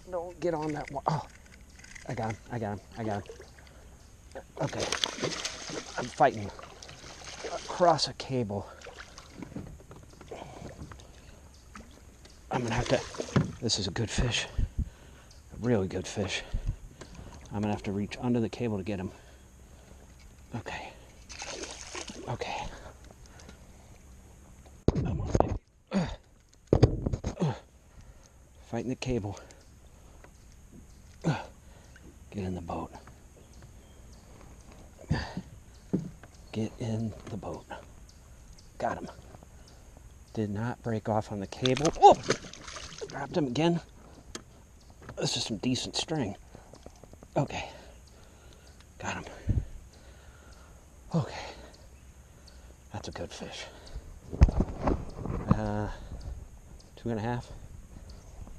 Don't get on that one. Oh, I got him. Okay, I'm fighting across a cable. I'm gonna have to, this is a good fish, a really good fish. I'm gonna have to reach under the cable to get him. Okay. Fighting the cable. Get in the boat. Get in the boat. Got him. Did not break off on the cable. Oh! Dropped him again. This is some decent string. Okay. Got him. Okay. That's a good fish. 2.5.